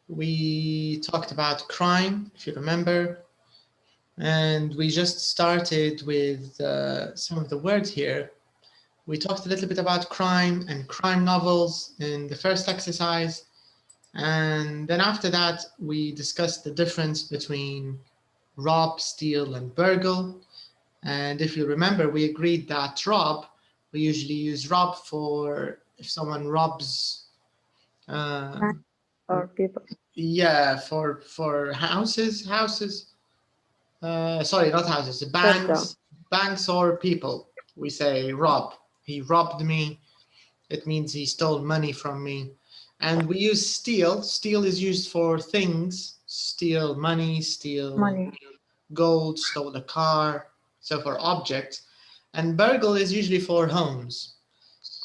we talked about crime, if you remember, and we just started with some of the words here. We talked a little bit about crime and crime novels in the first exercise, and then after that we discussed the difference between rob, steal, and burgle. And if you remember, we agreed that rob, we usually use rob for if someone robs or people. Yeah, for houses, sorry, not houses, banks or people. We say rob. He robbed me. It means he stole money from me. And we use steal. Steal is used for things. Steal money, steal gold, stole a car. So for objects. And burgle is usually for homes.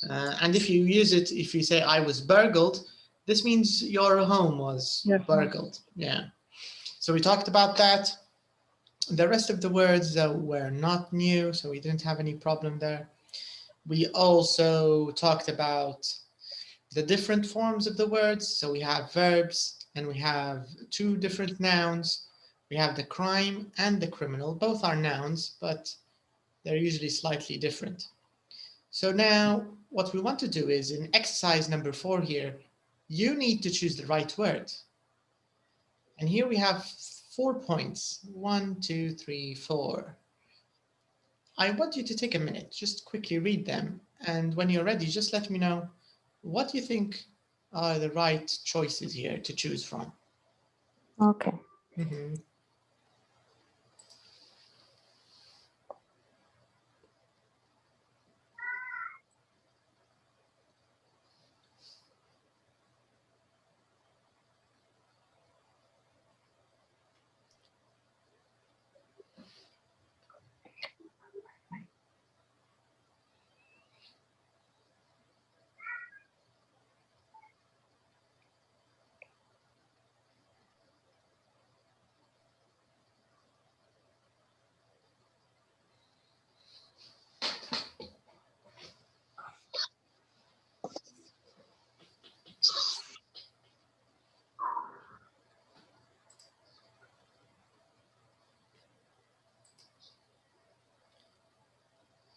And if you use it, if you say I was burgled, this means your home was burgled. Yeah. So we talked about that. The rest of the words were not new, so we didn't have any problem there. We also talked about the different forms of the words. So we have verbs and we have two different nouns. We have the crime and the criminal. Both are nouns, but they're usually slightly different. So now what we want to do is in exercise number 4 here, you need to choose the right word. And here we have 4 points. 1, 2, 3, 4. I want you to take a minute, just quickly read them. And when you're ready, just let me know what you think are the right choices here to choose from. Okay. Mm-hmm.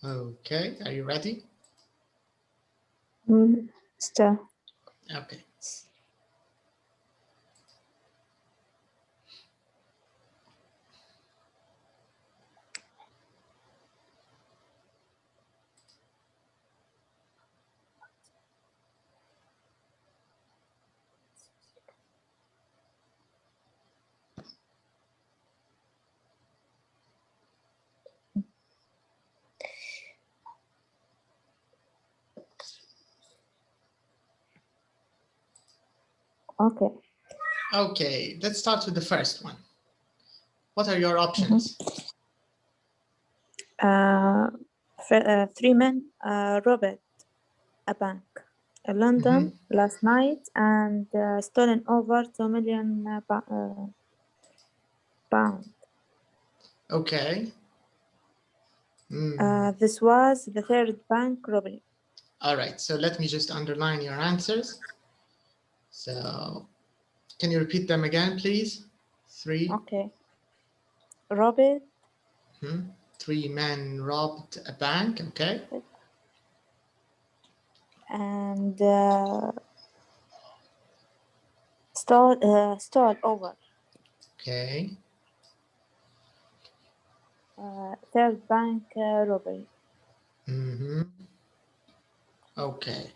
Okay, are you ready? Still. Okay. Okay. Okay, let's start with the first one. What are your options? 3 men robbed a bank in London last night and stolen over 2 million pounds. Okay. This was the third bank robbery. All right, so let me just underline your answers. So can you repeat them again, please? 3. Okay. Robbed. 3 men robbed a bank, okay. And stole over. Okay. Third bank robbery. Okay.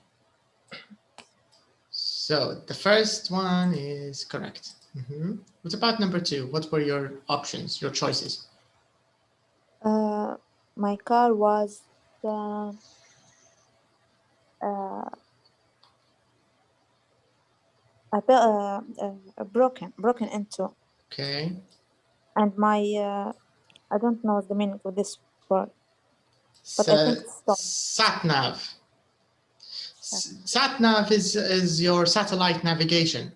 So the first one is correct. What about number 2? What were your options, your choices? My car was broken into. Okay. And my I don't know the meaning of this word, but I think sat-nav. Sat-nav is your satellite navigation.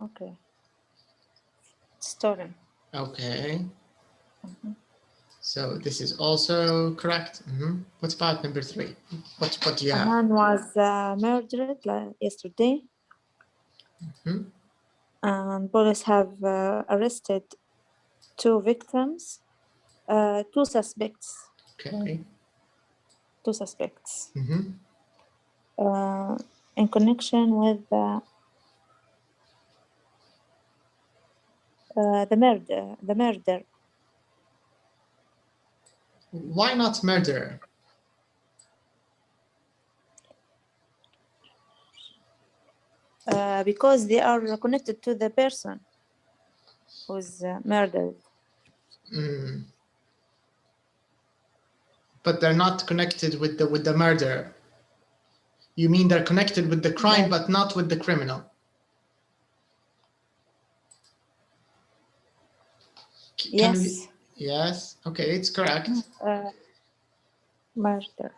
Okay. Stolen. Okay. So this is also correct. What about number 3? What do you have? A man was murdered yesterday. And police have arrested 2 victims, 2 suspects. Okay. 2 suspects in connection with the murder. Why not murder? Because they are connected to the person who's murdered. But they're not connected with the murder. You mean they're connected with the crime, but not with the criminal? Yes. Yes. Okay, it's correct. Murder.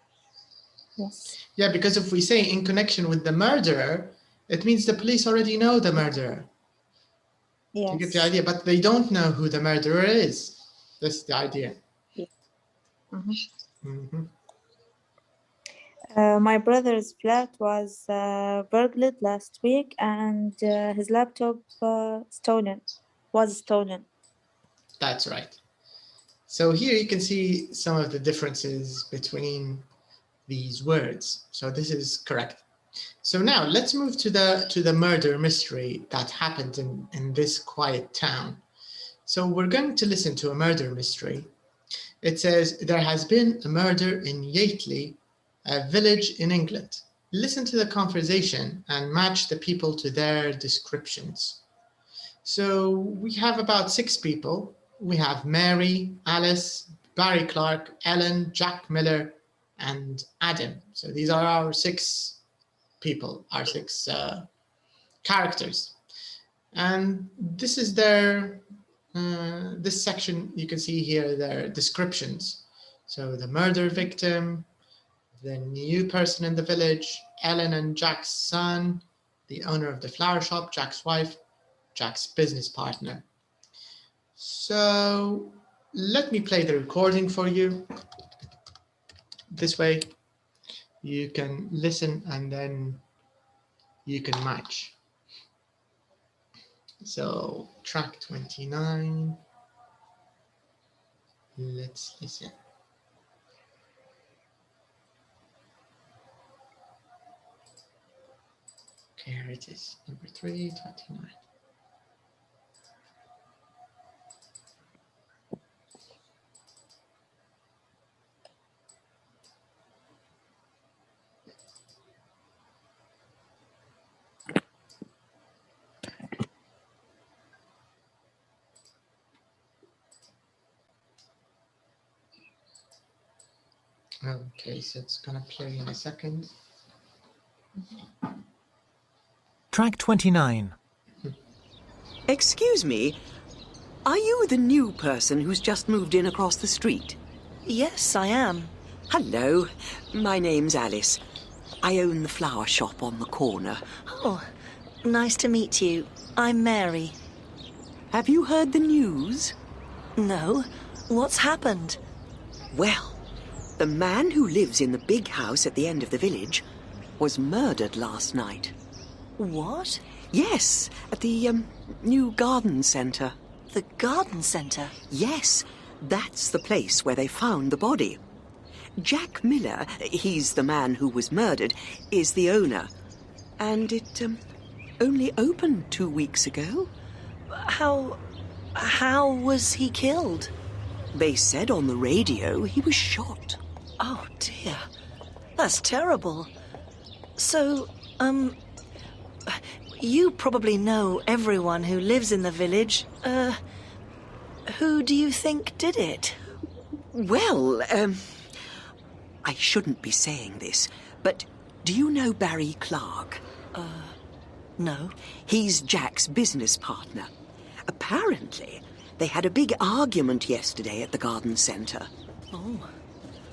Yes. Yeah, because if we say in connection with the murderer, it means the police already know the murderer. Yes. You get the idea, but they don't know who the murderer is. That's the idea. Yeah. Mm-hmm. My brother's flat was burglared last week, and his laptop was stolen. That's right. So here you can see some of the differences between these words. So this is correct. So now let's move to the murder mystery that happened in this quiet town. So we're going to listen to a murder mystery. It says, there has been a murder in Yateley, a village in England. Listen to the conversation and match the people to their descriptions. So we have about 6 people. We have Mary, Alice, Barry Clark, Ellen, Jack Miller, and Adam. So these are our 6 people, our 6 characters. And this is their, this section, you can see here their descriptions. So the murder victim, the new person in the village, Ellen and Jack's son, the owner of the flower shop, Jack's wife, Jack's business partner. So let me play the recording for you. This way you can listen and then you can match. So track 29, let's listen. Okay, here it is, number 329. Okay, so it's gonna play in a second. Track 29. Excuse me, are you the new person who's just moved in across the street? Yes, I am. Hello, my name's Alice. I own the flower shop on the corner. Oh, nice to meet you. I'm Mary. Have you heard the news? No, what's happened? Well, the man who lives in the big house at the end of the village was murdered last night. What? Yes, at the new garden centre. The garden centre? Yes, that's the place where they found the body. Jack Miller, he's the man who was murdered, is the owner. And it only opened 2 weeks ago. How was he killed? They said on the radio he was shot. Oh, dear. That's terrible. So, you probably know everyone who lives in the village. Who do you think did it? Well, I shouldn't be saying this, but do you know Barry Clark? No. He's Jack's business partner. Apparently, they had a big argument yesterday at the garden centre. Oh.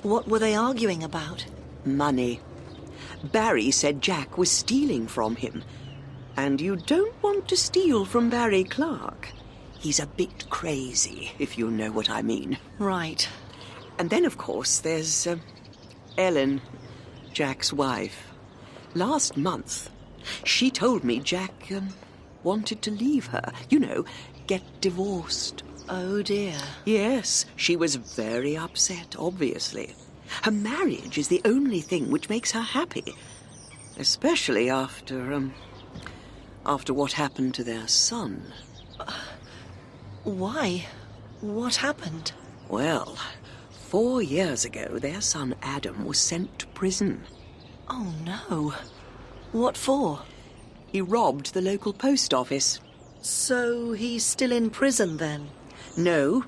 What were they arguing about? Money. Barry said Jack was stealing from him. And you don't want to steal from Barry Clark. He's a bit crazy, if you know what I mean. Right. And then, of course, there's Ellen, Jack's wife. Last month, She told me Jack wanted to leave her. You know, get divorced. Oh dear. Yes, she was very upset, obviously. Her marriage is the only thing which makes her happy, especially after what happened to their son. Why? What happened? Well, 4 years ago, their son Adam was sent to prison. Oh no. What for? He robbed the local post office. So he's still in prison then? No,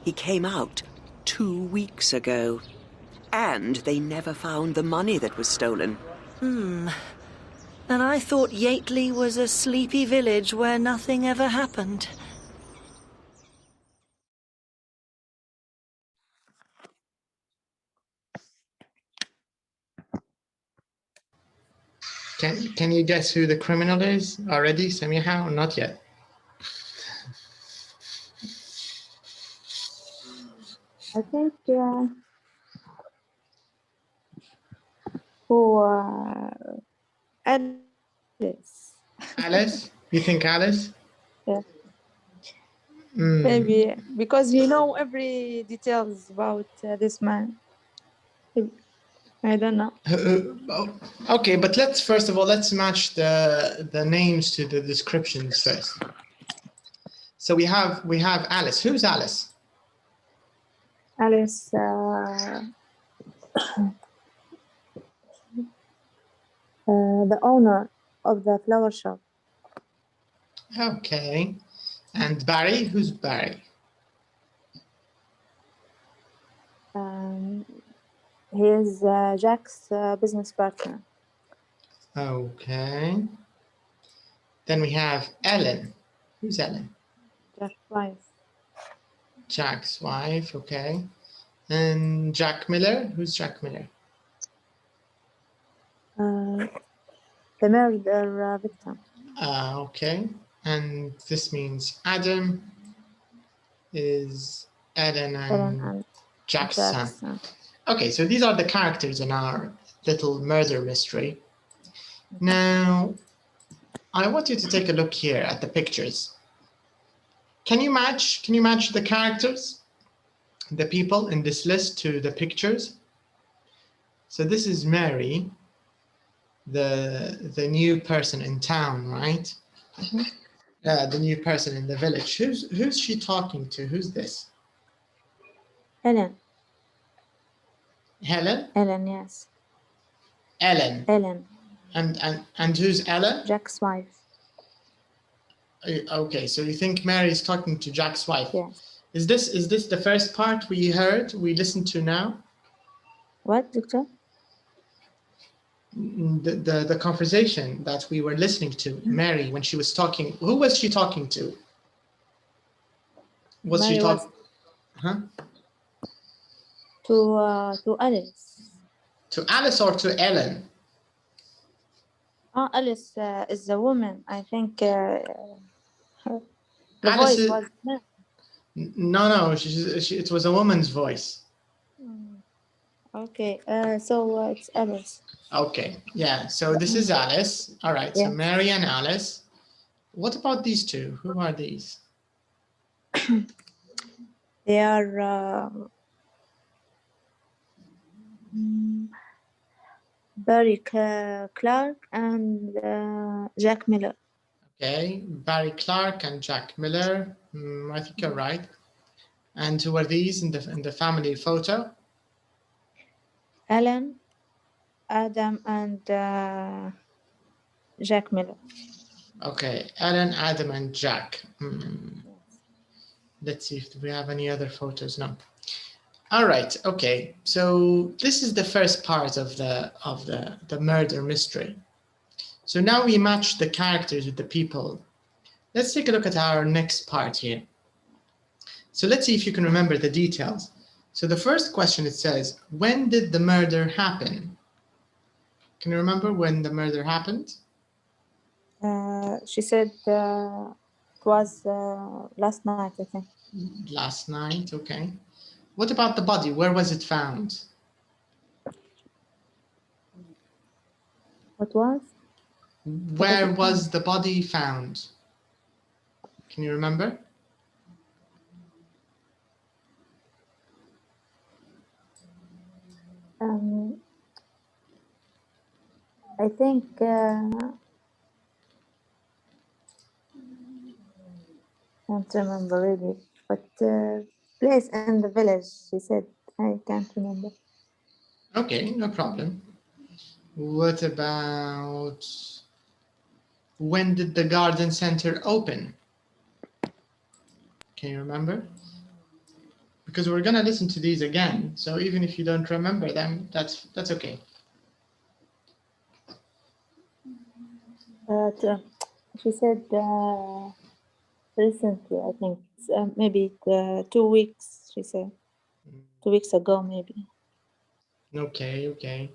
he came out 2 weeks ago. And they never found the money that was stolen. And I thought Yateley was a sleepy village where nothing ever happened. Can you guess who the criminal is already, Samiha, or not yet? I think Alice. Alice? You think Alice? Yeah. Mm. Maybe because you know every details about this man. I don't know. Okay, but first of all, let's match the names to the descriptions first. So we have Alice. Who's Alice? Alice, the owner of the flower shop. Okay. And Barry? Who's Barry? He is Jack's business partner. Okay. Then we have Ellen. Who's Ellen? Jack's wife. Jack's wife, okay. And Jack Miller? Who's Jack Miller? The murder victim. Okay. And this means Adam is Ellen and Jack's son. Okay, so these are the characters in our little murder mystery. Now, I want you to take a look here at the pictures. Can you match the characters, the people in this list to the pictures? So this is Mary, the new person in town, right? Mm-hmm. The new person in the village. Who's she talking to? Who's this? Ellen. Helen? Ellen, yes. Ellen. Ellen. And who's Ellen? Jack's wife. Okay, so you think Mary is talking to Jack's wife? Yes. Is this the first part we listened to now? What, Doctor? The conversation that we were listening to, Mary, when she was talking. Who was she talking to? Was she talking? Huh? To Alice. To Alice or to Ellen? Alice is the woman. I think the Alice voice was no. It was a woman's voice. Okay. So it's Alice. Okay. Yeah. So this is Alice. All right. Yeah. So Mary and Alice. What about these two? Who are these? They are Barry Clark and Jack Miller. Okay, Barry Clark and Jack Miller. I think you're right. And who are these in the family photo? Ellen, Adam, and Jack Miller. Okay, Ellen, Adam, and Jack. Let's see if we have any other photos. No. All right. Okay. So this is the first part of the murder mystery. So now we match the characters with the people. Let's take a look at our next part here. So let's see if you can remember the details. So the first question, it says, when did the murder happen? Can you remember when the murder happened? She said it was last night, I think. Last night, okay. What about the body? Where was it found? What was? Where was the body found? Can you remember? I think can't remember really, but place in the village, she said. I can't remember. Okay, no problem. What about when did the garden center open? Can you remember? Because we're gonna listen to these again, so even if you don't remember them, that's okay. She said recently, I think, maybe 2 weeks, she said. 2 weeks ago, maybe. Okay.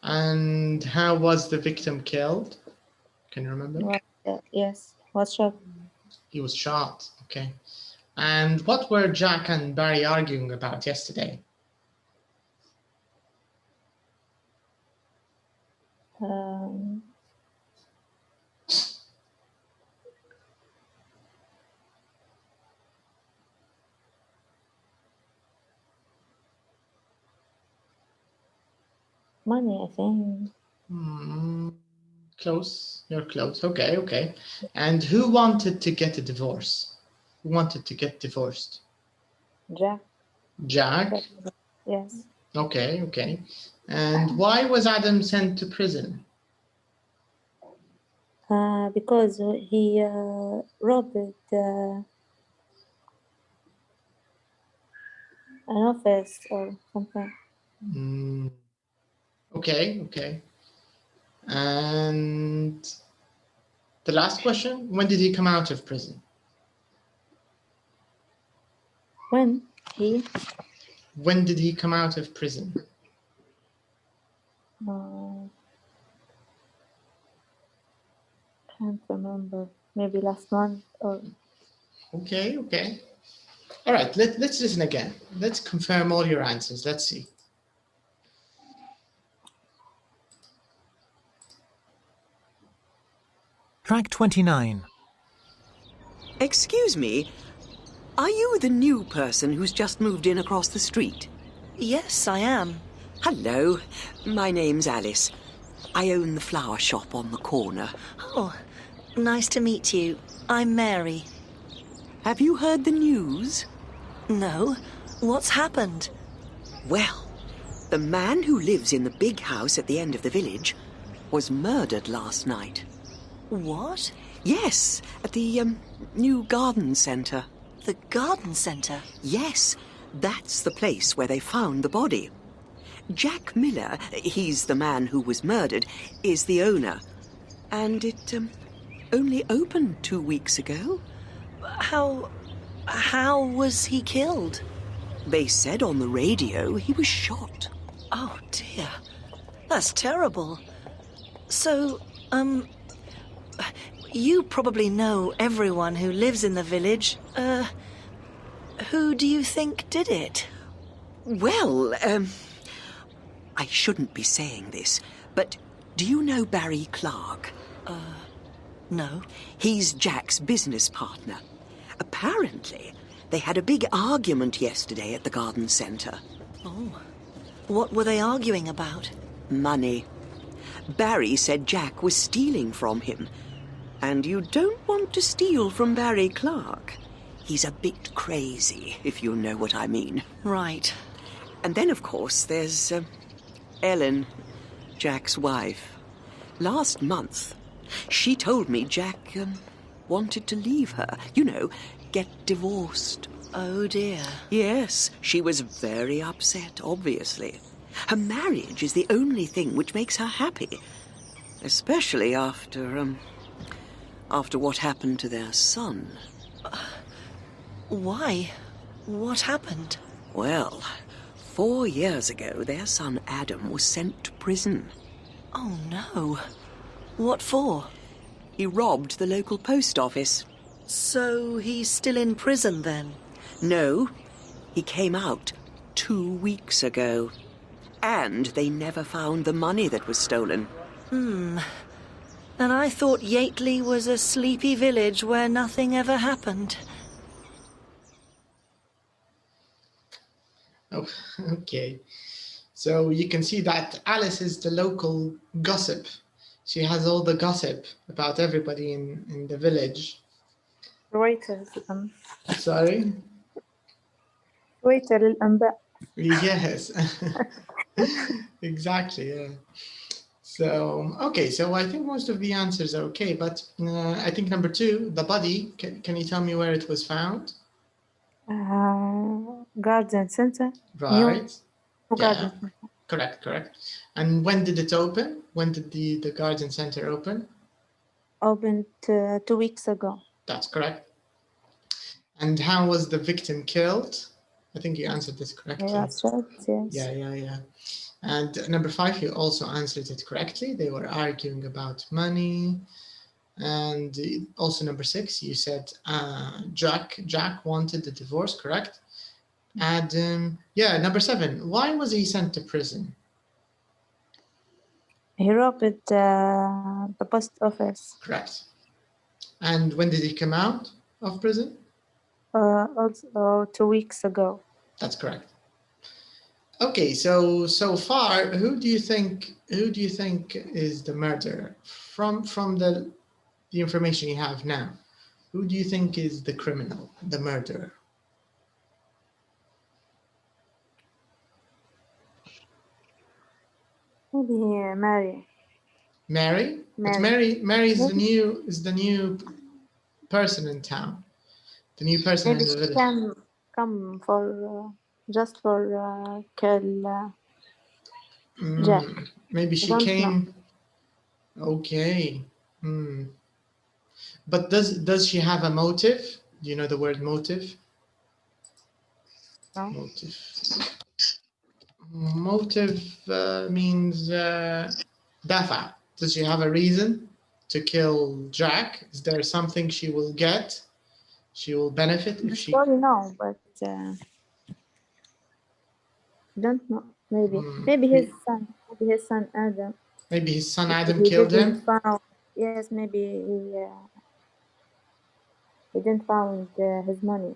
And how was the victim killed? Can you remember? Yes, was shot. He was shot, okay. And what were Jack and Barry arguing about yesterday? Money, I think. Close, you're close. Okay. And who wanted to get a divorce? Who wanted to get divorced? Jack. Jack? Yes. Okay. And why was Adam sent to prison? Because he robbed an office or something. Okay. And the last question, when did he come out of prison? When did he come out of prison? Can't remember. Maybe last month or. Okay. All right, let's listen again. Let's confirm all your answers. Let's see. Track 29. Excuse me, are you the new person who's just moved in across the street? Yes, I am. Hello, my name's Alice. I own the flower shop on the corner. Oh, nice to meet you. I'm Mary. Have you heard the news? No. What's happened? Well, the man who lives in the big house at the end of the village was murdered last night. What? Yes, at the new garden centre. The garden centre? Yes, that's the place where they found the body. Jack Miller, he's the man who was murdered, is the owner. And it only opened 2 weeks ago. How was he killed? They said on the radio he was shot. Oh, dear. That's terrible. So, you probably know everyone who lives in the village. Who do you think did it? Well, I shouldn't be saying this, but do you know Barry Clark? No. He's Jack's business partner. Apparently, they had a big argument yesterday at the garden centre. Oh. What were they arguing about? Money. Barry said Jack was stealing from him. And you don't want to steal from Barry Clark. He's a bit crazy, if you know what I mean. Right. And then, of course, there's Ellen, Jack's wife. Last month, she told me Jack wanted to leave her. You know, get divorced. Oh, dear. Yes, she was very upset, obviously. Her marriage is the only thing which makes her happy. Especially after what happened to their son. Why? What happened? Well, 4 years ago, their son Adam was sent to prison. Oh, no. What for? He robbed the local post office. So he's still in prison then? No, he came out 2 weeks ago. And they never found the money that was stolen. And I thought Yateley was a sleepy village where nothing ever happened. Oh, okay. So you can see that Alice is the local gossip. She has all the gossip about everybody in the village. رويتر Sorry? رويتر للأنباء. Yes. Exactly, yeah. So, okay, so I think most of the answers are okay, but I think number 2, the body, can you tell me where it was found? Garden Center. Right. New Yeah. Garden Center. Correct. And when did it open? When did the garden center open? Opened 2 weeks ago. That's correct. And how was the victim killed? I think you answered this correctly. Yeah, that's right. Yes. Yeah. And number 5, you also answered it correctly. They were arguing about money. And also number 6, you said Jack wanted the divorce, correct? And yeah, number 7, why was he sent to prison? He robbed the post office. Correct. And when did he come out of prison? Also 2 weeks ago. That's correct. Okay, so far, who do you think is the murderer from the information you have now? Who do you think is the criminal, the murderer? Maybe Mary. Mary? But Mary. Mary is the new person in town. The new person Maybe in the she village. can come for just for kill Jack. Maybe she Don't came. Okay. But does she have a motive? Do you know the word motive? No. Motive. Motive means dafa. Does she have a reason to kill Jack? Is there something she will get? She will benefit if she. Sorry, no, but don't know. Maybe his son. Maybe his son Adam. Maybe his son Adam He killed didn't him. found. Yes, maybe he didn't found his money.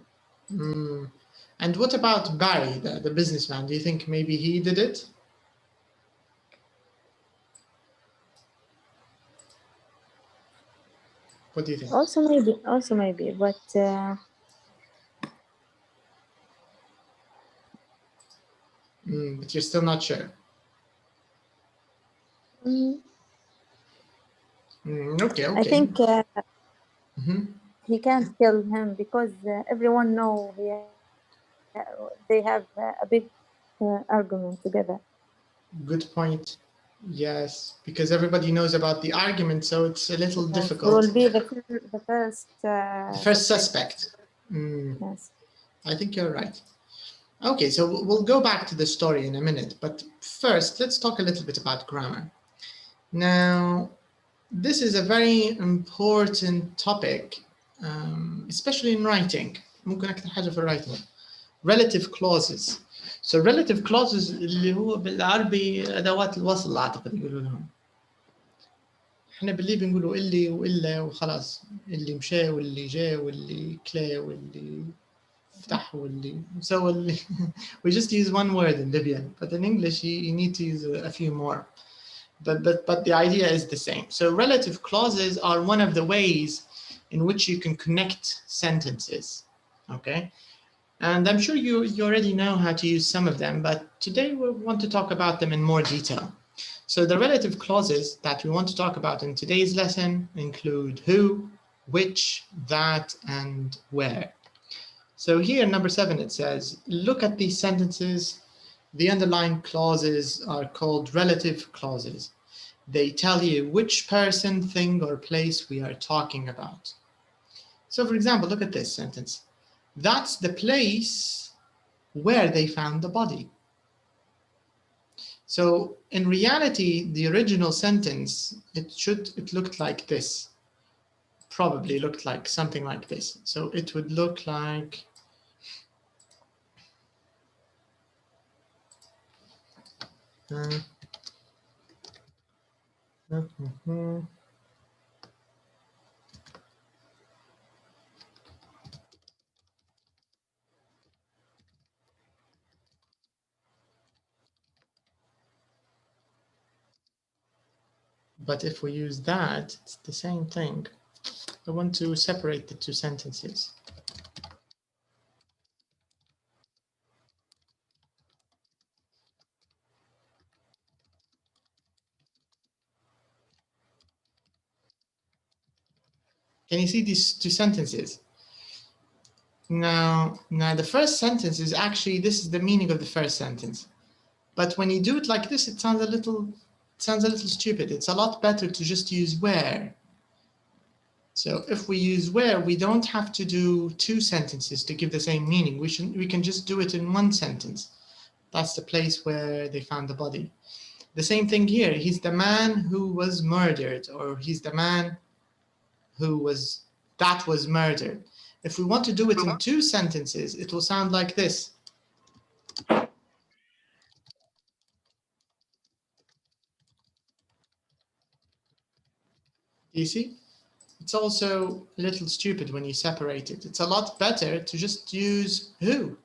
And what about Barry, the businessman? Do you think maybe he did it? What do you think? Also maybe, but But you're still not sure. Okay. I think Mhm. he can't kill him because everyone know they have a big argument together. Good point. Yes, because everybody knows about the argument, so it's a little He difficult. will be the first. The first suspect. Yes. I think you're right. Okay, so we'll go back to the story in a minute, but first, let's talk a little bit about grammar. Now, this is a very important topic, especially in writing. ممكن أكتر حاجة في writing. Relative clauses. So relative clauses اللي هو بالعربي أدوات الوصل أعتقد يقولوا لهم. احنا باللي بنقولوا اللي وإلا وخلاص، اللي مشى واللي جاء واللي كلا واللي فتح واللي سوى اللي we just use one word in Libyan, but in English you need to use a few more. But the idea is the same. So relative clauses are one of the ways in which you can connect sentences, okay? And I'm sure you already know how to use some of them, but today we want to talk about them in more detail. So the relative clauses that we want to talk about in today's lesson include who, which, that, and where. So here, number 7, it says, look at these sentences. The underlying clauses are called relative clauses. They tell you which person, thing, or place we are talking about. So for example, look at this sentence. That's the place where they found the body. So in reality, the original sentence, it looked like this. Probably looked like something like this. So it would look like but if we use that, it's the same thing. I want to separate the two sentences. Can you see these two sentences? Now the first sentence is actually, this is the meaning of the first sentence. But when you do it like this, it sounds a little stupid. It's a lot better to just use where. So if we use where, we don't have to do two sentences to give the same meaning. We can just do it in one sentence. That's the place where they found the body. The same thing here. He's the man who was murdered, or he's the man that was murdered. If we want to do it in two sentences, it will sound like this. You see? It's also a little stupid when you separate it. It's a lot better to just use who.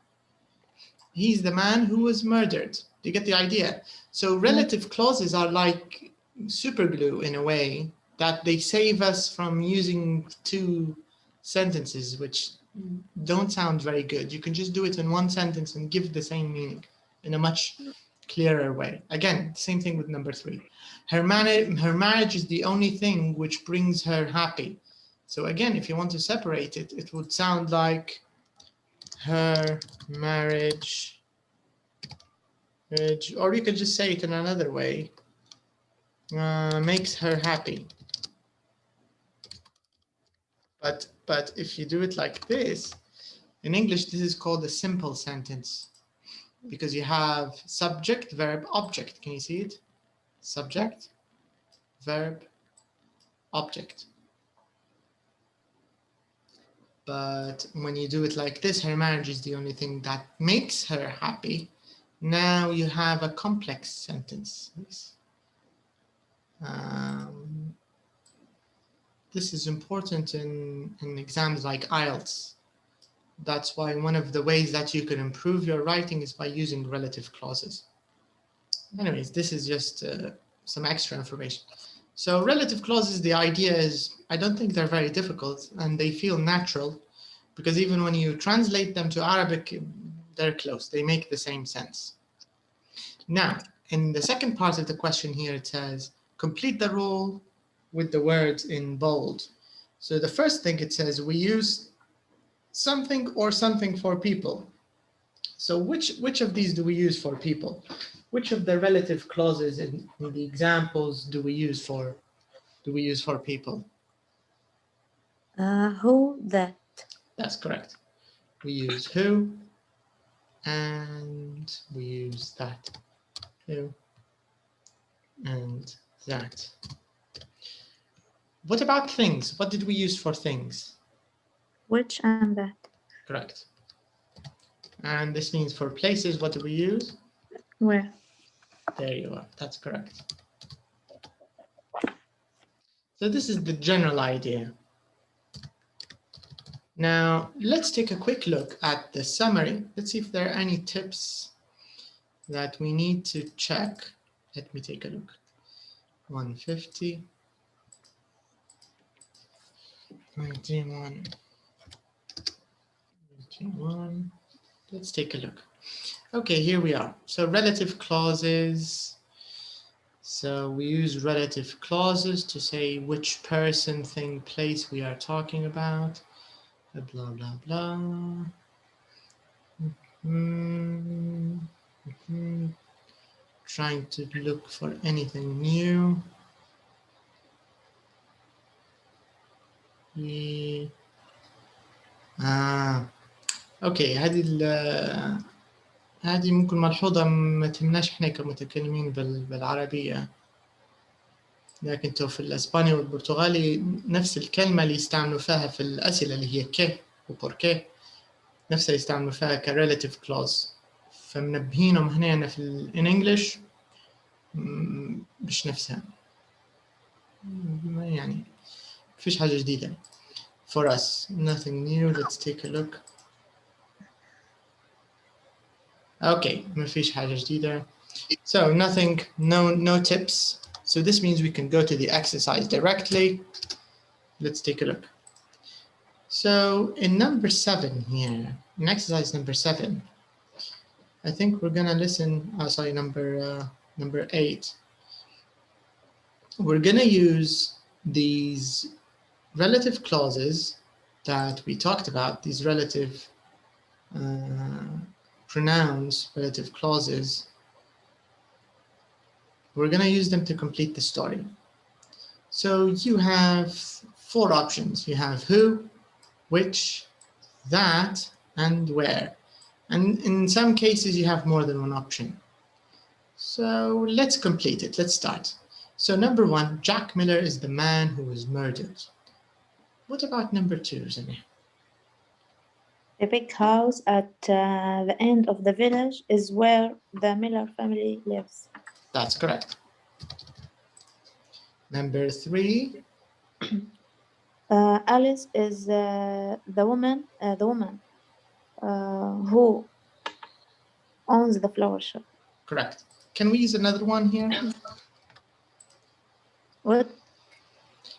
He's the man who was murdered. Do you get the idea? So relative clauses are like super glue in a way, that they save us from using two sentences which don't sound very good. You can just do it in one sentence and give the same meaning in a much clearer way. Again, same thing with number 3. Her marriage is the only thing which brings her happy. So again, if you want to separate it, it would sound like her marriage, or you could just say it in another way, makes her happy. But if you do it like this, in English, this is called a simple sentence, because you have subject, verb, object. Can you see it? Subject, verb, object. But when you do it like this, her marriage is the only thing that makes her happy. Now you have a complex sentence. This is important in exams like IELTS. That's why one of the ways that you can improve your writing is by using relative clauses. Anyways, this is just some extra information. So relative clauses, the idea is, I don't think they're very difficult and they feel natural, because even when you translate them to Arabic, they're close. They make the same sense. Now, in the second part of the question here, it says, complete the rule with the words in bold. So the first thing it says, we use something or something for people. So which of these do we use for people? Which of the relative clauses in the examples do we use for people? Who, that. That's correct. We use who and we use that. Who and that. What about things? What did we use for things? Which and that. Correct. And this means for places, what do we use? Where. There you are. That's correct. So this is the general idea. Now, let's take a quick look at the summary. Let's see if there are any tips that we need to check. Let me take a look. 150. 91. 91. Let's take a look. Okay, here we are. So relative clauses. So we use relative clauses to say which person, thing, place we are talking about. Blah, blah, blah. Trying to look for anything new. اوكي، هذه ممكن ملحوظة ما تهمناش احنا كمتكلمين بالعربية، لكن تو في الاسباني والبرتغالي نفس الكلمة اللي يستعملوا فيها في الأسئلة اللي هي كي وبوركي نفسها يستعملوا فيها كريلاتيف كلوز، فمنبهينهم هنا في الانجليش مش نفسها، يعني فيش حاجة جديدة. For us, nothing new. Let's take a look. Okay, ما فيش حاجة جديدة. So nothing, no tips. So this means we can go to the exercise directly. Let's take a look. So in number 7 here, in exercise number 7, I think we're gonna listen, sorry, number 8. We're gonna use these relative clauses that we talked about, these relative pronouns, relative clauses. We're gonna use them to complete the story. So you have 4 options. You have who, which, that, and where. And in some cases you have more than one option. So let's complete it. Let's start. So number 1, Jack Miller is the man who was murdered. What about number 2, Zania? The big house at the end of the village is where the Miller family lives. That's correct. Number 3. Alice is the woman who owns the flower shop. Correct. Can we use another one here? What?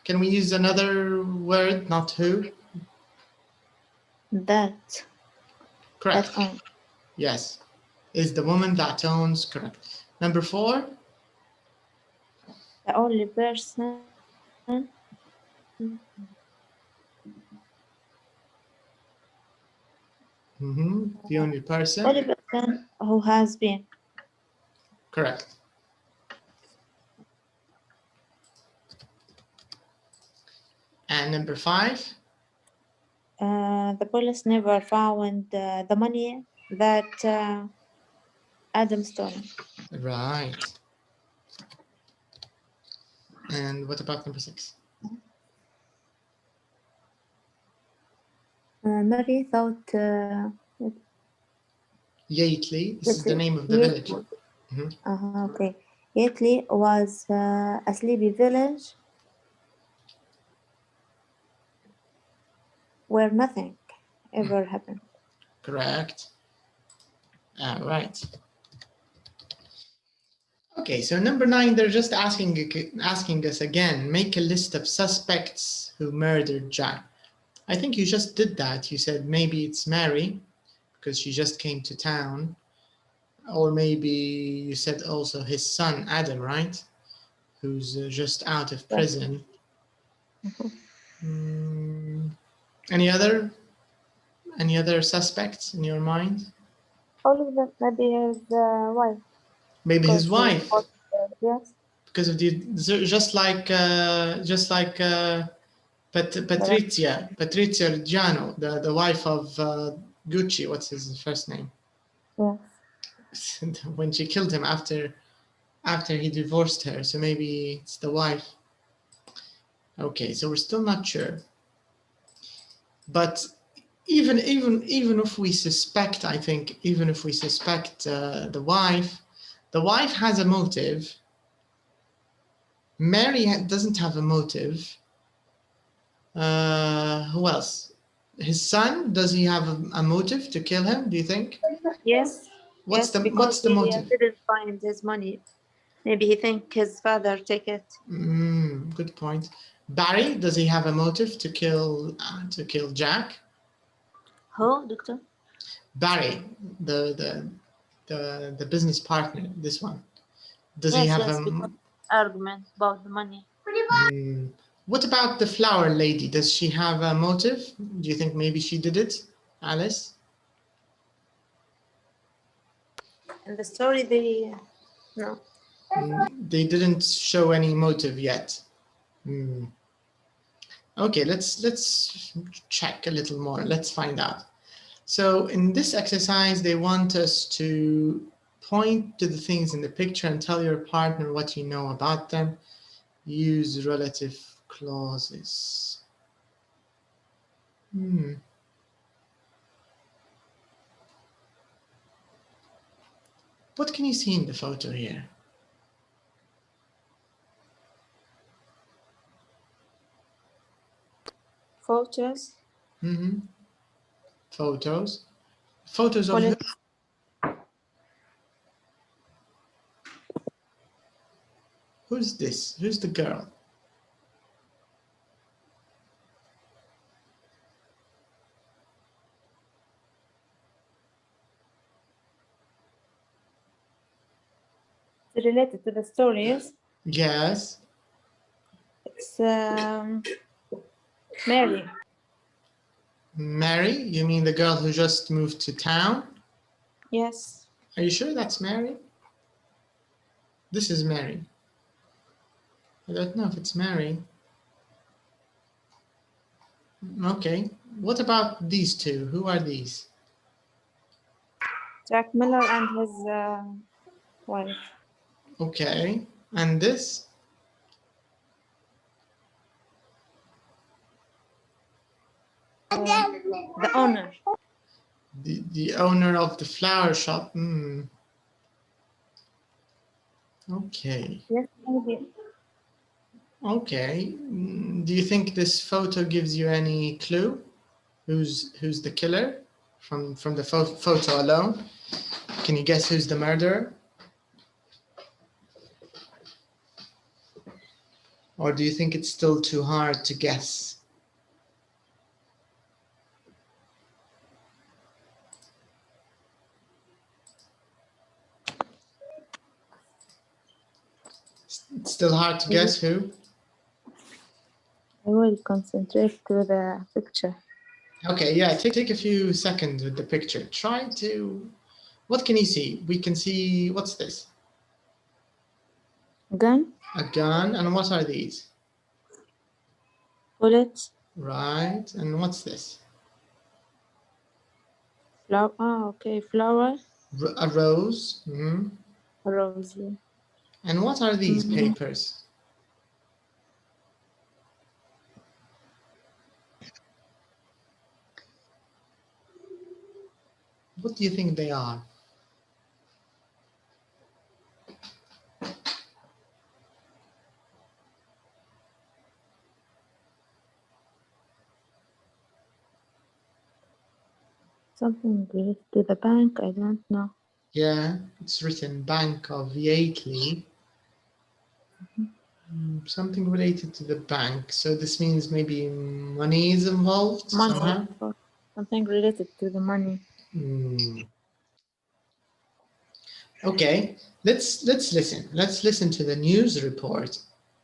Can we use another word, not who? That. Correct. That owns. Yes. Is the woman that owns. Correct. Number 4. The only person The only person. who has been. Correct. And number 5. The police never found the money that Adam stole. Right. And what about number 6? Mary thought Yateley. This is the name of the village. Okay. Yateley was a sleepy village where nothing ever happened. Correct. All right. Okay, so number 9, they're just asking us again, make a list of suspects who murdered Jack. I think you just did that. You said maybe it's Mary because she just came to town. Or maybe you said also his son, Adam, right? Who's just out of prison. Any other suspects in your mind? All of them, maybe his wife. Maybe his wife. Yes. Because of just like Patrizia Reggiano, the wife of Gucci. What's his first name? Yes. When she killed him after he divorced her. So maybe it's the wife. Okay, so we're still not sure. But even if we suspect, I think even if we suspect the wife has a motive. Mary doesn't have a motive. Who else? His son, does he have a motive to kill him, do you think? Yes. What's the motive? He didn't find his money. Maybe he think his father take it. Good point. Barry, does he have a motive to kill Jack? Who, doctor? Barry, the business partner, this one. Does he have a argument about the money? What about the flower lady? Does she have a motive? Do you think maybe she did it, Alice? In the story, no. They didn't show any motive yet. Okay, let's check a little more. Let's find out. So in this exercise, they want us to point to the things in the picture and tell your partner what you know about them. Use relative clauses. What can you see in the photo here? Photos. Photos. Photos of who? Who's this? Who's the girl? Related to the stories. Yes. It's Mary. Mary? You mean the girl who just moved to town? Yes. Are you sure that's Mary? This is Mary. I don't know if it's Mary. Okay. What about these two? Who are these? Jack Miller and his wife. Okay. And this? The owner. The owner of the flower shop. Okay. Yes, maybe. Okay. Do you think this photo gives you any clue? Who's the killer from the photo alone? Can you guess who's the murderer? Or do you think it's still too hard to guess? It's still hard to guess who? I will concentrate to the picture. Okay, yeah, take a few seconds with the picture. Try to, what can you see? We can see, what's this? Gun, A gun, and what are these? bullets, Right, and what's this? flower. Oh, okay, flower, A rose. Mhm. a rose. Yeah. And what are these papers? What do you think they are? Something related to the bank. I don't know. Yeah, it's written Bank of Yateley. Something related to the bank. So this means maybe money is involved somehow? Money. Something related to the money. Okay, let's listen. Let's listen to the news report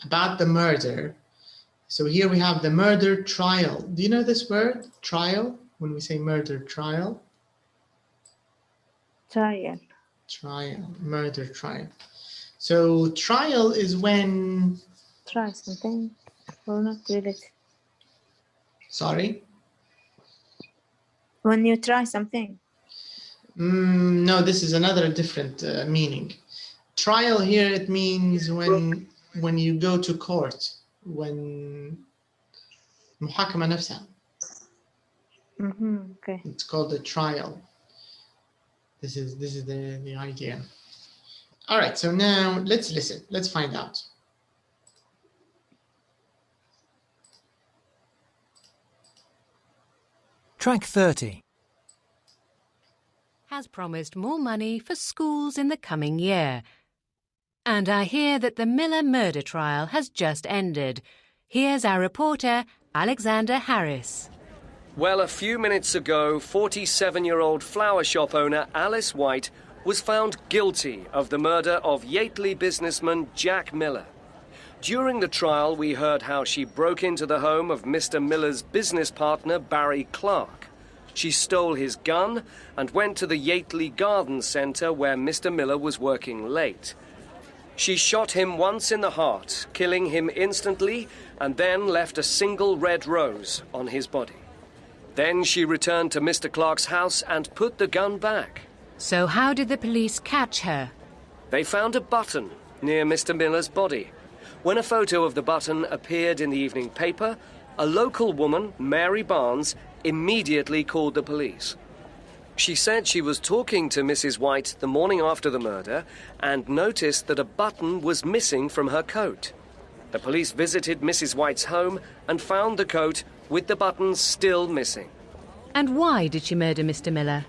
about the murder. So here we have the murder trial. Do you know this word, trial? When we say murder trial? Trial. Trial, murder trial. So trial is when... Try something or not related. Sorry? When you try something. No, this is another different meaning. Trial here, it means when you go to court, when محاكمة نفسها. Okay. It's called a trial. This is the idea. All right, so now let's listen. Let's find out. Track 30. Has promised more money for schools in the coming year. And I hear that the Miller murder trial has just ended. Here's our reporter, Alexander Harris. Well, a few minutes ago, 47-year-old flower shop owner Alice White was found guilty of the murder of Yateley businessman Jack Miller. During the trial, we heard how she broke into the home of Mr. Miller's business partner, Barry Clark. She stole his gun and went to the Yateley Garden Centre where Mr. Miller was working late. She shot him once in the heart, killing him instantly, and then left a single red rose on his body. Then she returned to Mr. Clark's house and put the gun back. So how did the police catch her? They found a button near Mr. Miller's body. When a photo of the button appeared in the evening paper, a local woman, Mary Barnes, immediately called the police. She said she was talking to Mrs. White the morning after the murder and noticed that a button was missing from her coat. The police visited Mrs. White's home and found the coat with the buttons still missing. And why did she murder Mr. Miller?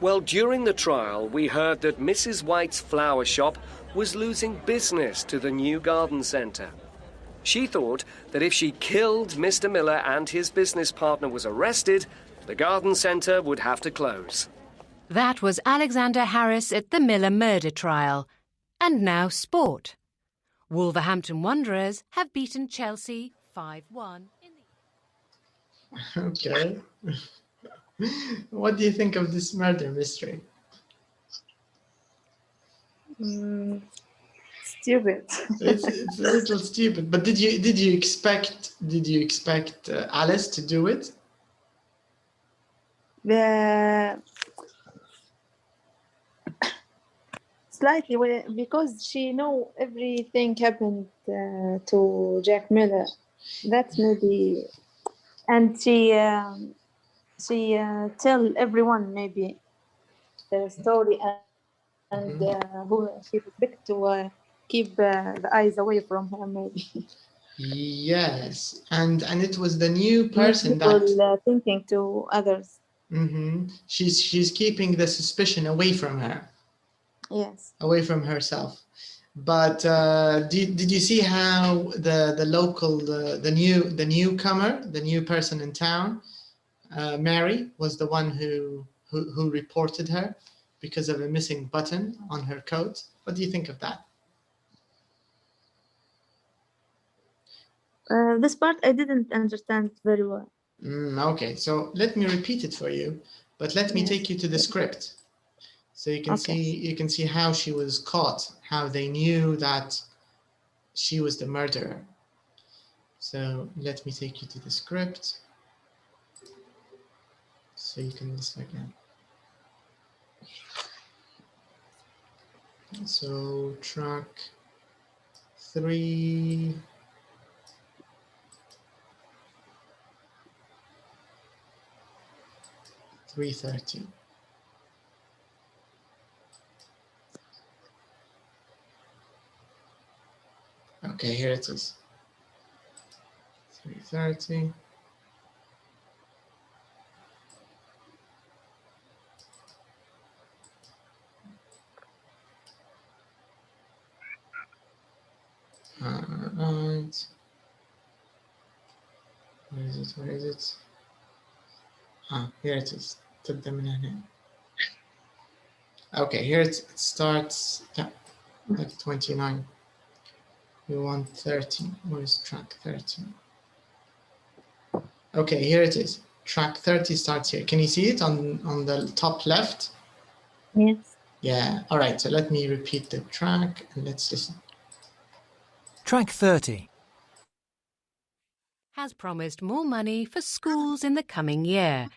Well, during the trial, we heard that Mrs. White's flower shop was losing business to the new garden centre. She thought that if she killed Mr. Miller and his business partner was arrested, the garden centre would have to close. That was Alexander Harris at the Miller murder trial. And now sport. Wolverhampton Wanderers have beaten Chelsea 5-1. Okay. What do you think of this murder mystery? Stupid. It's a little stupid, but did you expect Alice to do it? Slightly, because she know everything happened to Jack Miller. That maybe, and she tell everyone maybe the story, and who she expect to keep the eyes away from her maybe. Yes, and it was the new person People that thinking to others. she's keeping the suspicion away from her. Yes. Away from herself. But did you see how the local the newcomer, the new person in town, Mary, was the one who reported her because of a missing button on her coat? What do you think of that? This part I didn't understand very well. Okay, so let me repeat it for you, but let me take you to the script. So you can see how she was caught, how they knew that she was the murderer. So let me take you to the script so you can listen again. So track 3. .330. Okay, here it is. 3:30. Right. Where is it? Where is it? Here it is. Took them in a name. Okay, here it starts. Yeah, like 29. We want 30. Where's track 30? Okay, here it is. Track 30 starts here. Can you see it on the top left? Yes. Yeah. All right. So let me repeat the track and let's listen. Track 30. Has promised more money for schools in the coming year.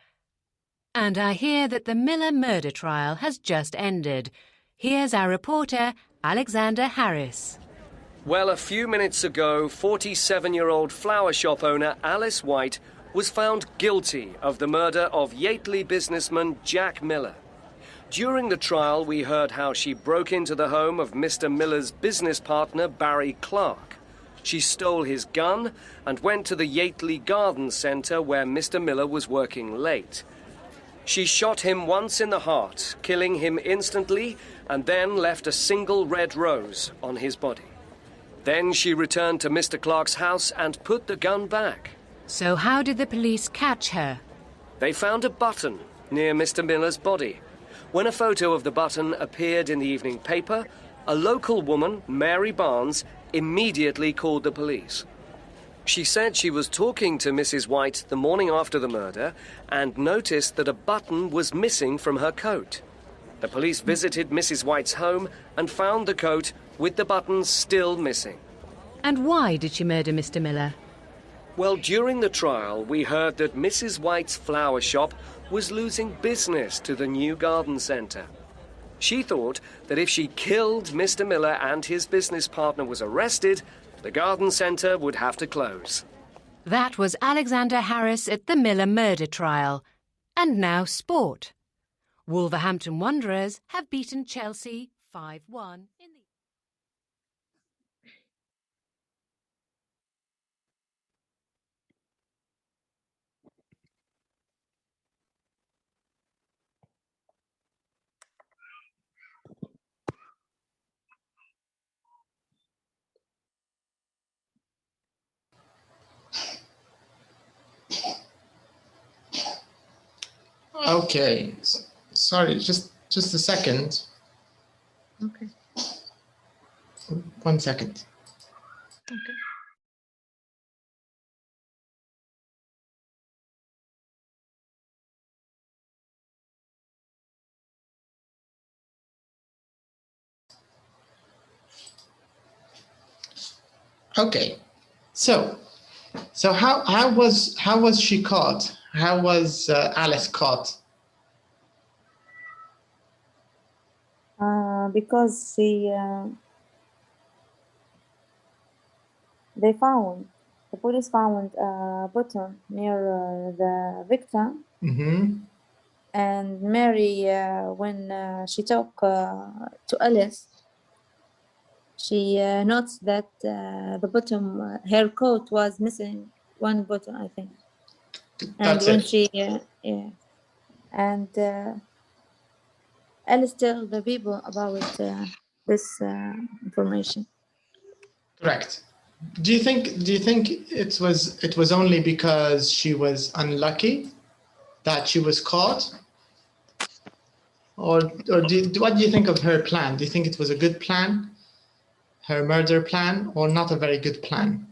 And I hear that the Miller murder trial has just ended. Here's our reporter, Alexander Harris. Well, a few minutes ago, 47-year-old flower shop owner Alice White was found guilty of the murder of Yateley businessman Jack Miller. During the trial, we heard how she broke into the home of Mr. Miller's business partner, Barry Clark. She stole his gun and went to the Yateley Garden Centre where Mr. Miller was working late. She shot him once in the heart, killing him instantly, and then left a single red rose on his body. Then she returned to Mr. Clark's house and put the gun back. So how did the police catch her? They found a button near Mr. Miller's body. When a photo of the button appeared in the evening paper, a local woman, Mary Barnes, immediately called the police. She said she was talking to Mrs. White the morning after the murder and noticed that a button was missing from her coat. The police visited Mrs. White's home and found the coat with the buttons still missing. And why did she murder Mr. Miller? Well, during the trial, we heard that Mrs. White's flower shop was losing business to the new garden centre. She thought that if she killed Mr. Miller and his business partner was arrested, the garden centre would have to close. That was Alexander Harris at the Miller murder trial. And now sport. Wolverhampton Wanderers have beaten Chelsea 5-1 in the... Okay. Sorry, just a second. Okay. 1 second. Okay. Okay. So how was she caught? How was Alice caught? Because the police found a button near the victim, and Mary, when she talked to Alice, she noticed that the bottom, her coat was missing one button, I think. And when she, and Alice told the people about this information. Correct. Do you think it was only because she was unlucky that she was caught? Or what do you think of her plan? Do you think it was a good plan, her murder plan, or not a very good plan?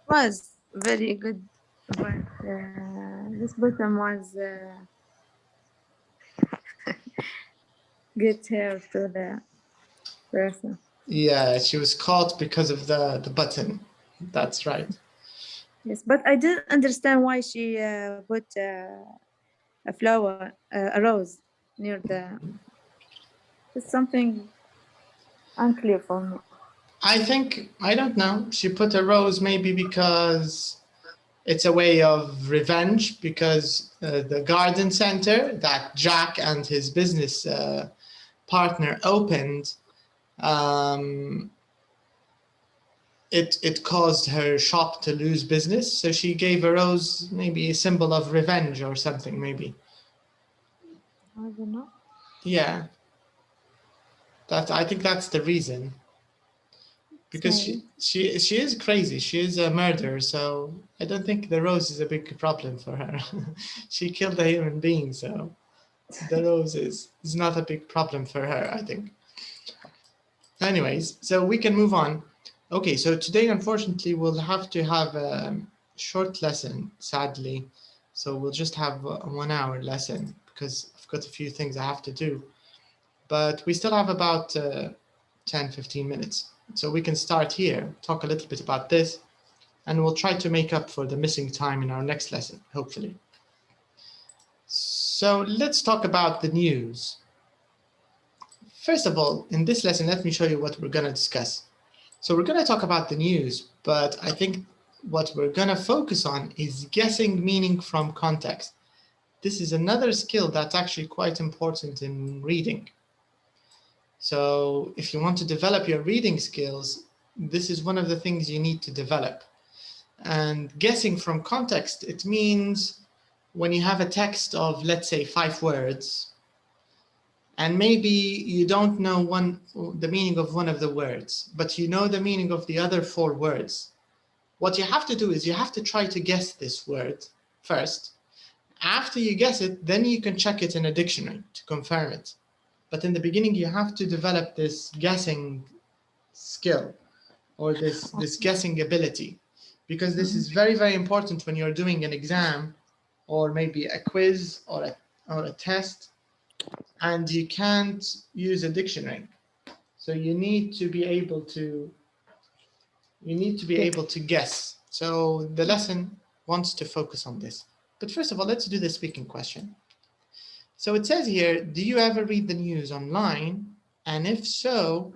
Was very good, but this button was get her to the person. Yeah, she was caught because of the button. That's right. Yes, but I didn't understand why she put a flower, a rose near the. It's something unclear for me. I don't know. She put a rose maybe because it's a way of revenge, because the garden center that Jack and his business partner opened, it caused her shop to lose business. So she gave a rose, maybe a symbol of revenge or something, maybe. I don't know. Yeah. I think that's the reason. Because she is crazy. She is a murderer, so I don't think the rose is a big problem for her. She killed a human being, so the rose is not a big problem for her, I think. Anyways, so we can move on. Okay, so today, unfortunately, we'll have to have a short lesson, sadly. So we'll just have a 1 hour lesson because I've got a few things I have to do. But we still have about 10-15 minutes. So we can start here, talk a little bit about this, and we'll try to make up for the missing time in our next lesson, hopefully. So let's talk about the news. First of all, in this lesson, let me show you what we're going to discuss. So we're going to talk about the news, but I think what we're going to focus on is guessing meaning from context. This is another skill that's actually quite important in reading. So if you want to develop your reading skills, this is one of the things you need to develop. And guessing from context, it means when you have a text of, let's say, 5 words, and maybe you don't know the meaning of one of the words, but you know the meaning of the other 4 words. What you have to do is you have to try to guess this word first. After you guess it, then you can check it in a dictionary to confirm it. But in the beginning, you have to develop this guessing skill or this guessing ability, because this is very, very important when you're doing an exam or maybe a quiz or a test, and you can't use a dictionary. So you need to be able to guess. So the lesson wants to focus on this. But first of all, let's do the speaking question. So it says here, do you ever read the news online? And if so,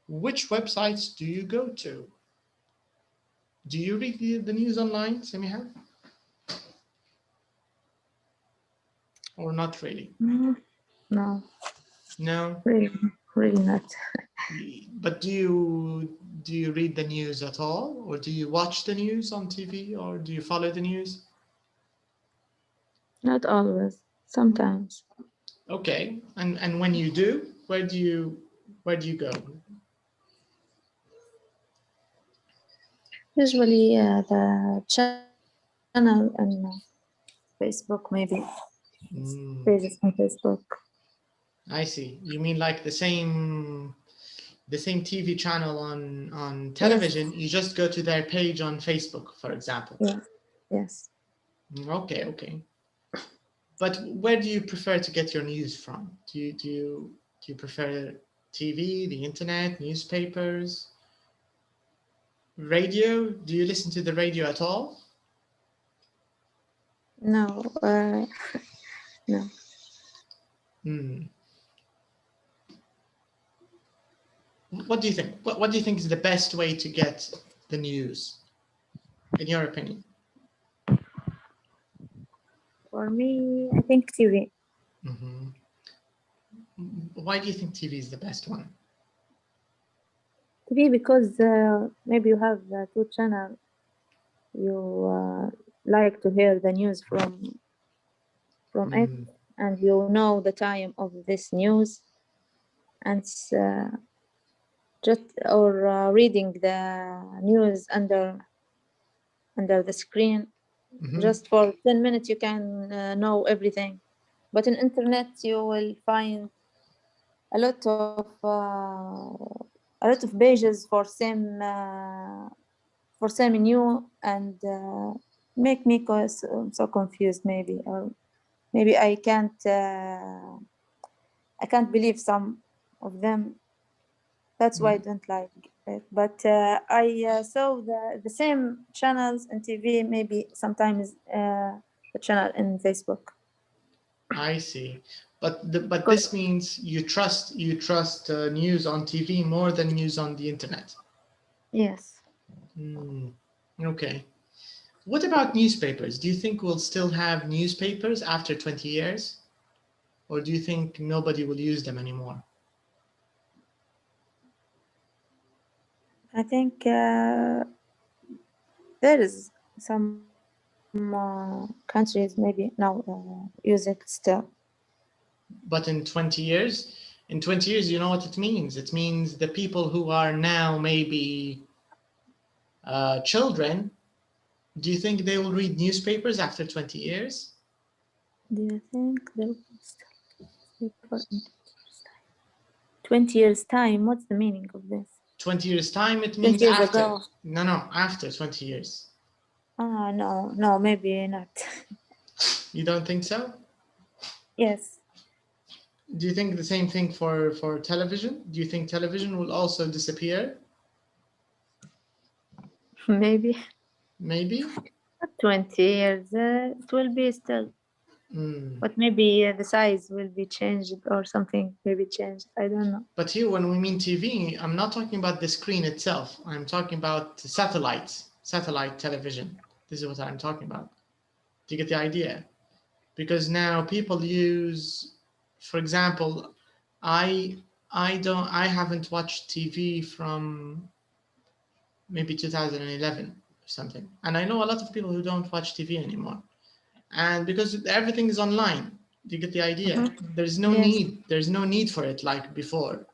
which websites do you go to? Do you read the news online, Samiha? Or not really? No. No? Really not. But do you read the news at all? Or do you watch the news on TV? Or do you follow the news? Not always. Sometimes. Okay. And when you do, where do you go? Usually the channel channel and Facebook, maybe pages on Facebook. I see. You mean like the same TV channel on television? You just go to their page on Facebook, for example. Yeah. Yes. Okay. But where do you prefer to get your news from? Do you prefer TV, the internet, newspapers, radio? Do you listen to the radio at all? No. No. What do you think? What do you think is the best way to get the news, in your opinion? For me, I think TV. Why do you think TV is the best one? TV because maybe you have two channels. You like to hear the news from it, and you know the time of this news, and just or reading the news under the screen. Just for 10 minutes you can know everything, but in internet you will find a lot of pages for same new, and make me so confused, maybe, or maybe I can't believe some of them. That's why I don't like it. But I saw the same channels on TV, maybe sometimes the channel in Facebook. I see. But this means you trust news on TV more than news on the internet. Yes. Okay. What about newspapers? Do you think we'll still have newspapers after 20 years? Or do you think nobody will use them anymore? I think there is some countries maybe now use it still. But in 20 years, you know what it means? It means the people who are now maybe children, do you think they will read newspapers after 20 years? Do you think they'll still for 20 years time? What's the meaning of this? 20 years time, it means 20 years after. ago. No, after 20 years. No, maybe not. You don't think so? Yes. Do you think the same thing for television? Do you think television will also disappear? Maybe. Maybe? Not 20 years. It will be still. But maybe the size will be changed or something maybe changed. I don't know. But here, when we mean TV, I'm not talking about the screen itself. I'm talking about satellite television. This is what I'm talking about. Do you get the idea? Because now people use, for example, I haven't watched TV from maybe 2011 or something. And I know a lot of people who don't watch TV anymore. And because everything is online, do you get the idea? There's no need. There's no need for it like before.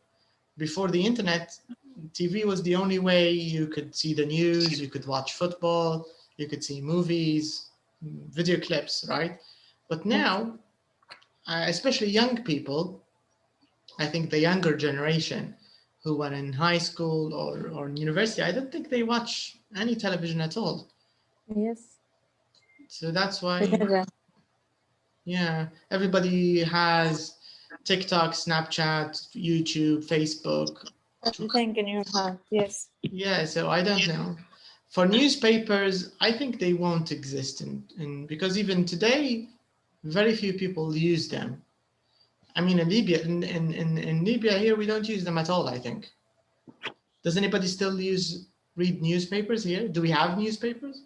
Before the internet, TV was the only way you could see the news, you could watch football, you could see movies, video clips, right? But now, especially young people, I think the younger generation who are in high school or university, I don't think they watch any television at all. Yes. So that's why, yeah, everybody has TikTok, Snapchat, YouTube, Facebook. Everything in your hand, yes. Yeah, so I don't know. For newspapers, I think they won't exist because even today, very few people use them. I mean, in Libya, in Libya here, we don't use them at all, I think. Does anybody still read newspapers here? Do we have newspapers?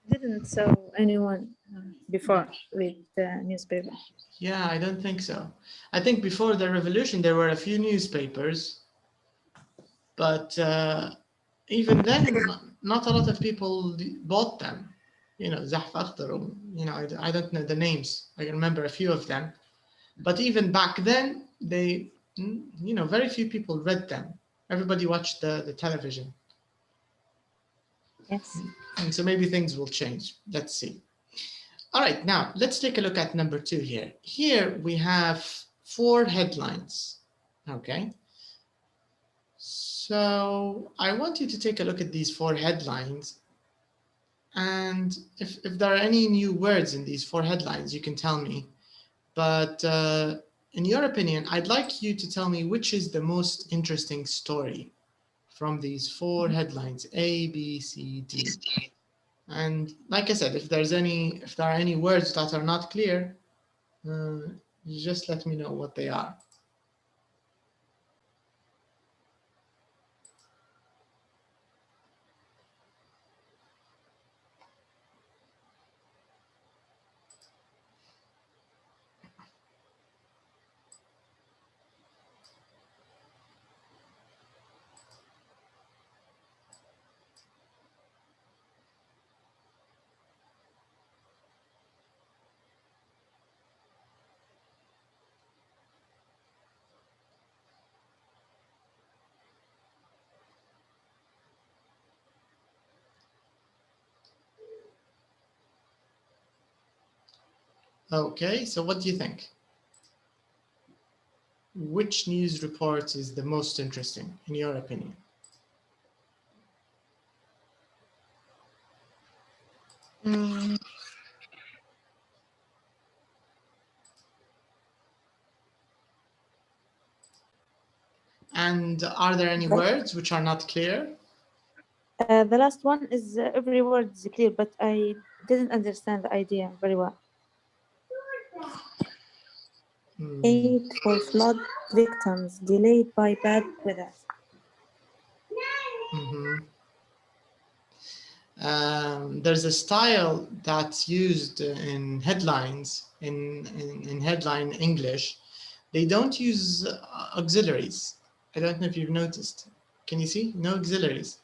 Didn't saw anyone before read the newspaper. Yeah, I don't think so. I think before the revolution, there were a few newspapers, but even then, not a lot of people bought them. You know, Zahf Akhtar, you know, I don't know the names. I remember a few of them. But even back then, they, you know, very few people read them. Everybody watched the television. Yes. And so maybe things will change. Let's see. All right, now let's take a look at number 2 here. Here we have 4 headlines, okay? So I want you to take a look at these 4 headlines, and if there are any new words in these 4 headlines, you can tell me. But in your opinion, I'd like you to tell me which is the most interesting story from these 4 headlines, A, B, C, D. And like I said, if there are any words that are not clear, just let me know what they are. Okay, so what do you think? Which news report is the most interesting, in your opinion? And are there any words which are not clear? The last one is every word is clear, but I didn't understand the idea very well. 8 for flood victims delayed by bad weather. There's a style that's used in headlines, in headline English. They don't use auxiliaries. I don't know if you've noticed. Can you see? No auxiliaries.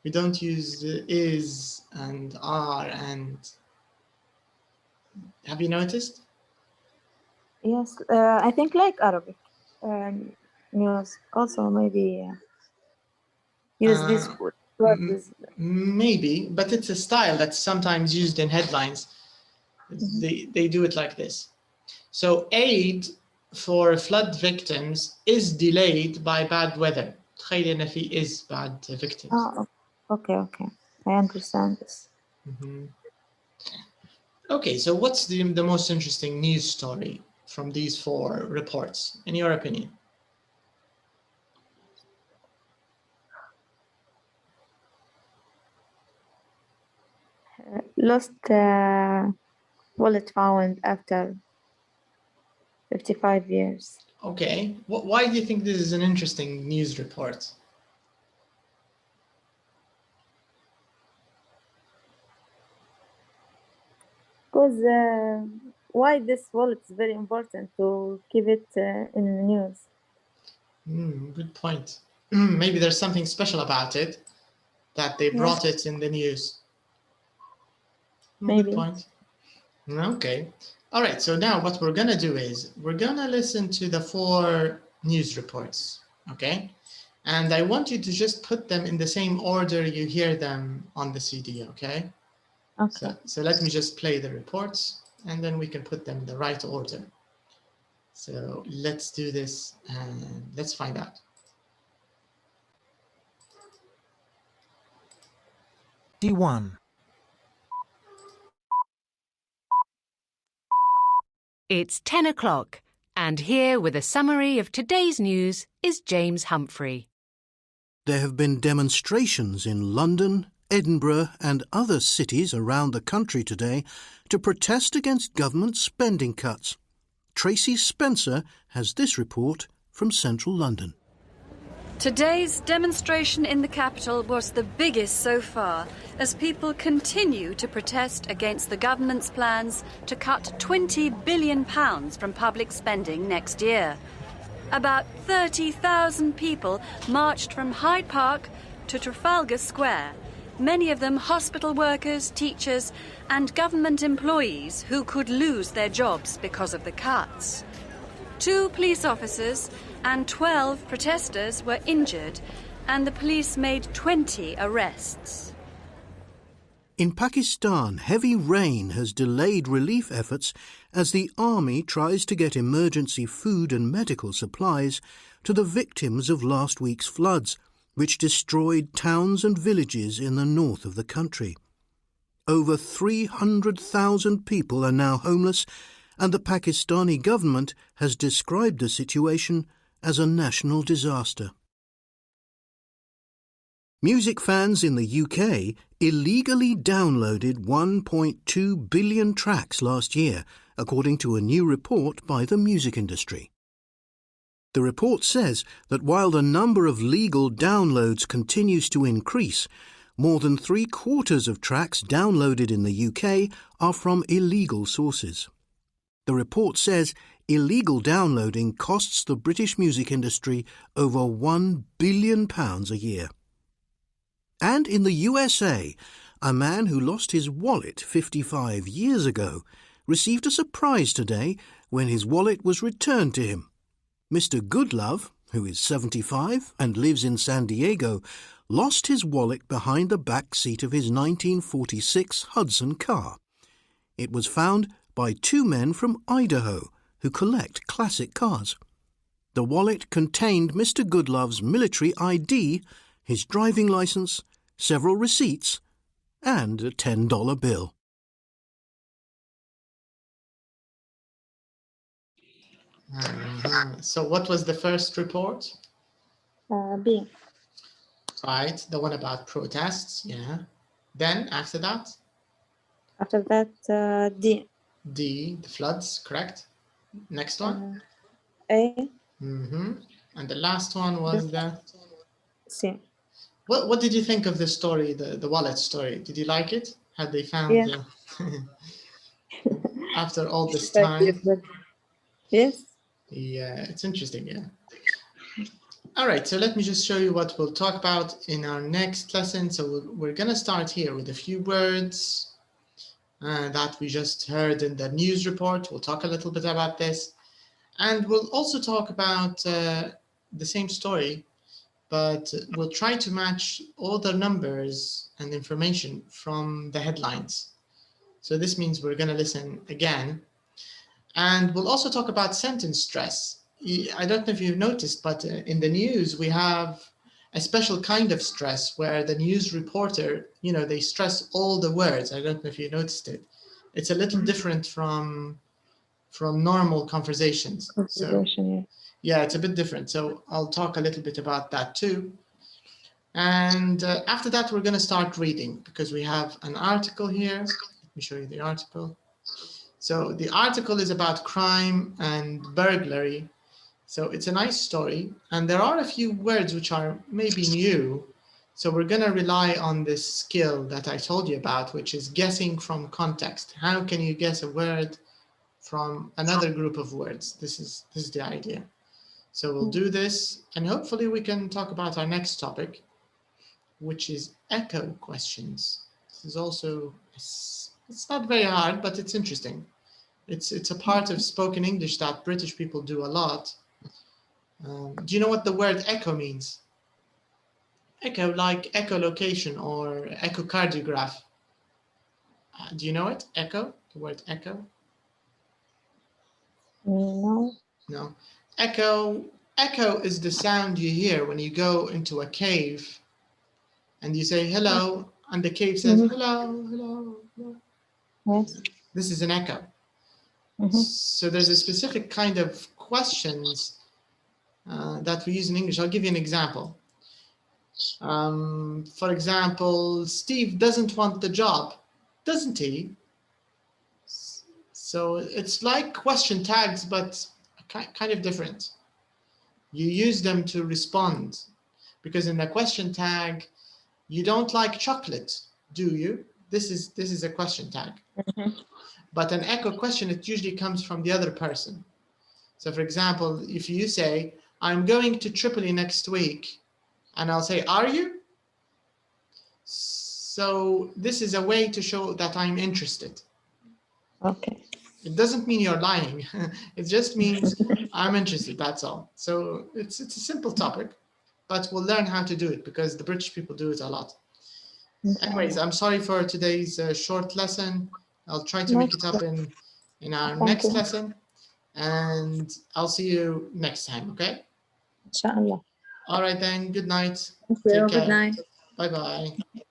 We don't use is and are and. Have you noticed? Yes, I think like Arabic news also maybe use this word. Maybe, but it's a style that's sometimes used in headlines. They do it like this. So aid for flood victims is delayed by bad weather. تخيل إن في is bad victims. Oh, okay. I understand this. Okay, so what's the most interesting news story from these 4 reports, in your opinion? Lost wallet found after 55 years. Okay, why do you think this is an interesting news report? Because why this wallet is very important to keep it in the news. Good point. Maybe there's something special about it that they brought it in the news. Maybe. Good point. Okay. All right, so now what we're going to do is we're going to listen to the 4 news reports, okay? And I want you to just put them in the same order you hear them on the CD, okay? Okay. So let me just play the reports, and then we can put them in the right order. So let's do this, and let's find out. D1. It's 10 o'clock, and here with a summary of today's news is James Humphrey. There have been demonstrations in London, Edinburgh and other cities around the country today to protest against government spending cuts. Tracy Spencer has this report from central London. Today's demonstration in the capital was the biggest so far, as people continue to protest against the government's plans to cut £20 billion from public spending next year. About 30,000 people marched from Hyde Park to Trafalgar Square, many of them hospital workers, teachers and government employees who could lose their jobs because of the cuts. 2 police officers and 12 protesters were injured, and the police made 20 arrests. In Pakistan, heavy rain has delayed relief efforts as the army tries to get emergency food and medical supplies to the victims of last week's floods, which destroyed towns and villages in the north of the country. Over 300,000 people are now homeless, and the Pakistani government has described the situation as a national disaster. Music fans in the UK illegally downloaded 1.2 billion tracks last year, according to a new report by the music industry. The report says that while the number of legal downloads continues to increase, more than 3/4 of tracks downloaded in the UK are from illegal sources. The report says illegal downloading costs the British music industry over £1 billion a year. And in the USA, a man who lost his wallet 55 years ago received a surprise today when his wallet was returned to him. Mr. Goodlove, who is 75 and lives in San Diego, lost his wallet behind the back seat of his 1946 Hudson car. It was found by 2 men from Idaho who collect classic cars. The wallet contained Mr. Goodlove's military ID, his driving license, several receipts, and a $10 bill. So what was the first report? B. Right, the one about protests, yeah. Then, after that? After that, D. D, the floods, correct. Next one? A. And the last one was the... C. What did you think of this story, the wallet story? Did you like it? Had they found... Yeah. After all this time? Yes. Yeah, it's interesting, yeah. All right, so let me just show you what we'll talk about in our next lesson. So we're going to start here with a few words that we just heard in the news report. We'll talk a little bit about this. And we'll also talk about the same story, but we'll try to match all the numbers and information from the headlines. So this means we're going to listen again. And we'll also talk about sentence stress. I don't know if you've noticed, but in the news, we have a special kind of stress where the news reporter, they stress all the words. I don't know if you noticed it. It's a little different from normal conversations. So, yeah, it's a bit different. So I'll talk a little bit about that too. And after that, we're going to start reading because we have an article here. Let me show you the article. So the article is about crime and burglary. So it's a nice story. And there are a few words which are maybe new. So we're going to rely on this skill that I told you about, which is guessing from context. How can you guess a word from another group of words? This is the idea. So we'll do this, and hopefully we can talk about our next topic, which is echo questions. This is also, it's not very hard, but it's interesting. It's a part of spoken English that British people do a lot. Do you know what the word echo means? Echo, like echolocation or echocardiograph. Do you know it? Echo, the word echo? No. No. Echo is the sound you hear when you go into a cave and you say hello, and the cave says hello, hello, hello. Yes. This is an echo. So there's a specific kind of questions that we use in English. I'll give you an example. For example, Steve doesn't want the job, doesn't he? So it's like question tags, but kind of different. You use them to respond, because in the question tag, you don't like chocolate, do you? This is a question tag. But an echo question, it usually comes from the other person. So for example, if you say, I'm going to Tripoli next week, and I'll say, are you? So this is a way to show that I'm interested. Okay. It doesn't mean you're lying. It just means I'm interested, that's all. So it's a simple topic, but we'll learn how to do it because the British people do it a lot. Anyways, I'm sorry for today's short lesson. I'll try to make it up in our next lesson, and I'll see you next time, okay? إن شاء الله. All right then, good night. Thank you. Take care. Good night. Bye-bye.